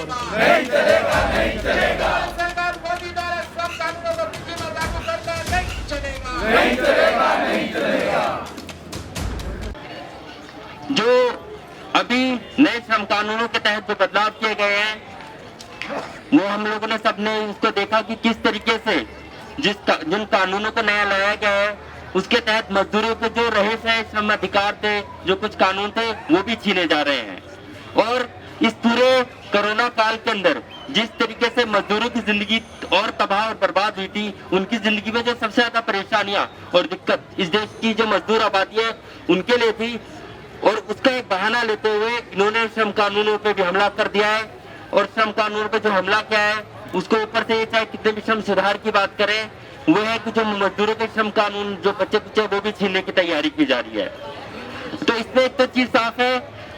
चलेगा, नहीं चलेगा, नहीं चलेगा। सरकार मोदी द्वारा श्रम कानूनों को दिल्ली में लागू करना नहीं चलेगा, नहीं चलेगा, नहीं चलेगा। जो अभी नए श्रम कानूनों के तहत जो बदलाव किए गए हैं वो हम लोगों ने सबने उसको देखा कि किस तरीके से जिन कानूनों को नया लाया गया है उसके तहत मजदूरों के जो रहे थे श्रम अधिकार थे, जो कुछ कानून थे वो भी छीने जा रहे हैं। और इस पूरे कोरोना काल के अंदर जिस तरीके से मजदूरों की जिंदगी और तबाह और बर्बाद हुई थी, उनकी जिंदगी में जो सबसे ज्यादा परेशानियां और दिक्कत इस देश की जो मजदूर आबादी है उनके लिए थी, और उसका एक बहाना लेते हुए इन्होंने श्रम कानूनों पे भी हमला कर दिया है। और श्रम कानून पे जो हमला किया है उसको ऊपर से ये चाहे कितने भी श्रम सुधार की बात करें, वो है कि जो मजदूरों के श्रम कानून जो बच्चे कुचे वो भी छीनने की तैयारी की जा रही है। तो इसमें एक तो चीज साफ है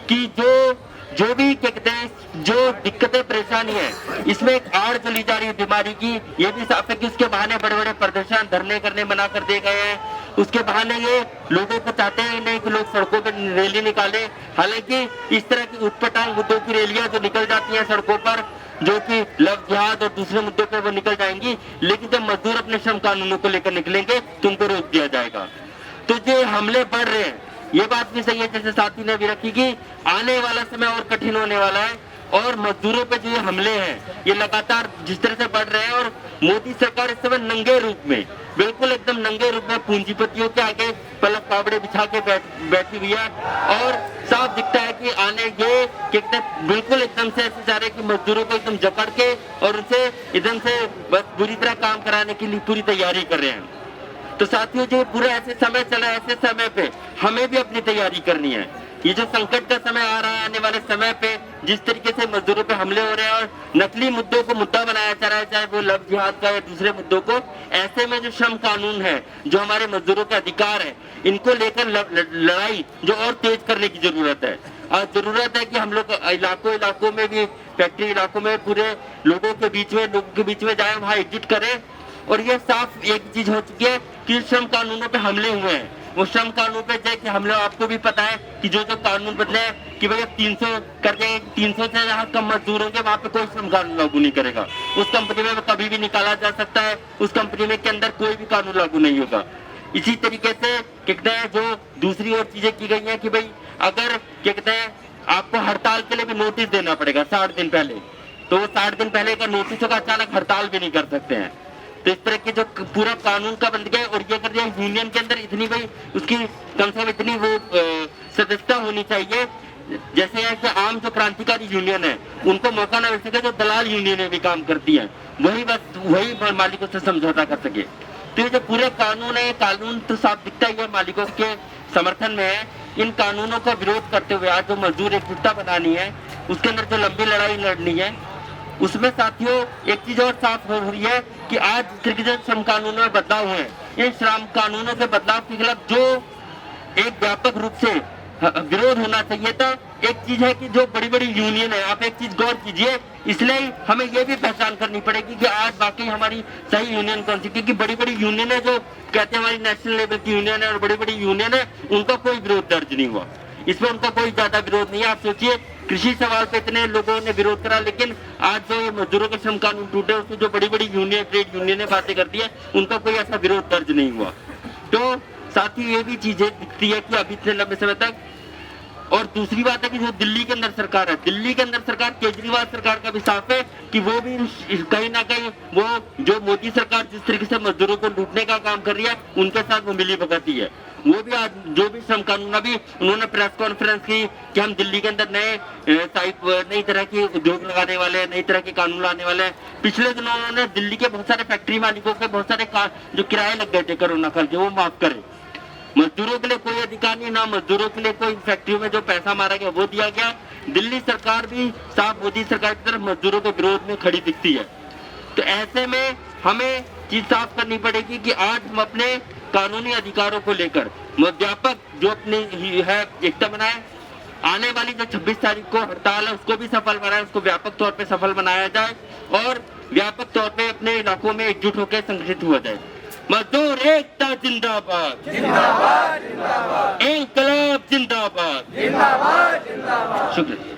कि जो भी क्या कहते हैं जो दिक्कतें परेशानी है इसमें एक आड़ चली जा रही है बीमारी की, ये भी साफ है कि उसके बहाने बड़े बड़े प्रदर्शन धरने करने मना कर दिए गए हैं। उसके बहाने ये लोगों को चाहते ही नहीं कि लोग सड़कों पर रैली निकाले। हालांकि इस तरह की उटपटांग मुद्दों की रैलियां जो निकल जाती हैं सड़कों पर, जो कि लव जिहाद और दूसरे मुद्दों पर वो निकल जाएंगी, लेकिन जब मजदूर अपने श्रम कानूनों को लेकर निकलेंगे तो उनको रोक दिया जाएगा। तो जो हमले बढ़ रहे हैं ये बात भी सही है, जैसे साथी ने भी रखी कि आने वाला समय और कठिन होने वाला है, और मजदूरों पे जो ये हमले हैं ये लगातार जिस तरह से बढ़ रहे हैं, और मोदी सरकार इस समय नंगे रूप में, बिल्कुल एकदम नंगे रूप में पूंजीपतियों के आगे पलक पावड़े बिछा के बैठी हुई है। और साफ दिखता है कि आने ये बिल्कुल एकदम से ऐसे जा रहे कि मजदूरों को एकदम जकड़ के और उनसे एकदम से बस बुरी तरह काम कराने के लिए पूरी तैयारी कर रहे हैं। तो साथियों जो पूरा ऐसे समय चला, ऐसे समय पे हमें भी अपनी तैयारी करनी है। ये जो संकट का समय आ रहा है, आने वाले समय पे जिस तरीके से मजदूरों पे हमले हो रहे हैं और नकली मुद्दों को मुद्दा बनाया जा रहा है, चाहे वो लव जिहाद का या दूसरे मुद्दों को, ऐसे में जो श्रम कानून है, जो हमारे मजदूरों के अधिकार है, इनको लेकर लड़ाई जो और तेज करने की जरूरत है। और जरूरत है कि हम लोग इलाकों में भी, फैक्ट्री इलाकों में पूरे लोगों के बीच में जाए, वहाँ एकजुट करें। और ये साफ एक चीज हो चुकी है कि श्रम कानूनों पे हमले हुए हैं, वो श्रम कानून पे जैसे हमले, आपको भी पता है कि जो कानून बदले हैं कि भाई 300 करके 300 से जहाँ कम मजदूर होंगे वहाँ पे कोई श्रम कानून लागू नहीं करेगा। उस कंपनी में कभी भी निकाला जा सकता है, उस कंपनी में के अंदर कोई भी कानून लागू नहीं होगा। इसी तरीके से कहते हैं जो दूसरी और चीजें की गई है कि भाई अगर क्या कहते हैं आपको हड़ताल के लिए भी नोटिस देना पड़ेगा 60 दिन पहले, तो 60 दिन पहले का नोटिस होगा, अचानक हड़ताल भी नहीं कर सकते हैं। तो इस तरह के जो पूरा कानून का बन गया, और ये कर दिया यूनियन के अंदर इतनी भाई उसकी कम से कम इतनी वो सदस्यता होनी चाहिए, जैसे है कि आम जो क्रांतिकारी यूनियन है उनको मौका ना मिल सके, जो दलाल यूनियन भी काम करती है वही मालिकों से समझौता कर सके। तो ये जो पूरे कानून है, कानून तो साफ दिखता ही है मालिकों के समर्थन में है। इन कानूनों का विरोध करते हुए आज जो मजदूर एकजुटता बनानी है, उसके अंदर जो लंबी लड़ाई लड़नी है, उसमें साथियों एक चीज और साफ हो रही है कि आज जो श्रम कानूनों में बदलाव हुए, इन श्रम कानूनों के बदलाव के खिलाफ जो एक व्यापक रूप से विरोध होना चाहिए था, एक चीज है कि जो बड़ी बड़ी यूनियन है, आप एक चीज गौर कीजिए, इसलिए हमें ये भी पहचान करनी पड़ेगी कि आज बाकी हमारी सही यूनियन कौन सी, क्योंकि बड़ी बड़ी यूनियन है जो कहते हैं हमारी नेशनल लेवल की यूनियन है और बड़ी बड़ी यूनियन है, उनका कोई विरोध दर्ज नहीं हुआ, इसमें उनका कोई ज्यादा विरोध नहीं है। आप सोचिए कृषि सवाल पे इतने लोगों ने विरोध करा, लेकिन आज जो ये मजदूरों के श्रम कानून टूटे उसमें जो बड़ी बड़ी यूनियन, ट्रेड यूनियन ने बातें करती है, उनका कोई ऐसा विरोध दर्ज नहीं हुआ। तो साथ ही ये भी चीजें दिखती है कि अभी इतने लंबे समय तक, और दूसरी बात है कि जो दिल्ली के अंदर सरकार है, दिल्ली के अंदर सरकार केजरीवाल सरकार का भी साफ है कि वो भी कहीं ना कहीं वो जो मोदी सरकार जिस तरीके से मजदूरों को लूटने का काम कर रही है उनके साथ वो मिली भगती है। वो भी आज जो भी श्रम कानून, अभी उन्होंने प्रेस कॉन्फ्रेंस की कि हम दिल्ली के अंदर नई तरह के उद्योग लगाने वाले हैं, नई तरह के कानून लाने वाले हैं। पिछले दिनों उन्होंने दिल्ली के बहुत सारे फैक्ट्री मालिकों के बहुत सारे जो किराए लग गए थे कोरोना काल के, वो माफ करें। मजदूरों के लिए कोई अधिकार नहीं, ना मजदूरों के लिए कोई फैक्ट्रियों में जो पैसा मारा गया वो दिया गया। दिल्ली सरकार भी साफ मोदी सरकार की तरफ मजदूरों के विरोध में खड़ी दिखती है। तो ऐसे में हमें चीज साफ करनी पड़ेगी कि आज हम अपने कानूनी अधिकारों को लेकर व्यापक जो अपनी है एकता बनाए। आने वाली जो 26 तारीख को हड़ताल है उसको भी सफल बनाए, उसको व्यापक तौर पे सफल बनाया जाए और व्यापक तौर पे अपने इलाकों में एकजुट होकर संगठित हुआ जाए। मजदूर एकता जिंदाबाद, जिंदाबाद जिंदाबाद, इंकलाब जिंदाबाद, जिंदाबाद जिंदाबाद। शुक्रिया।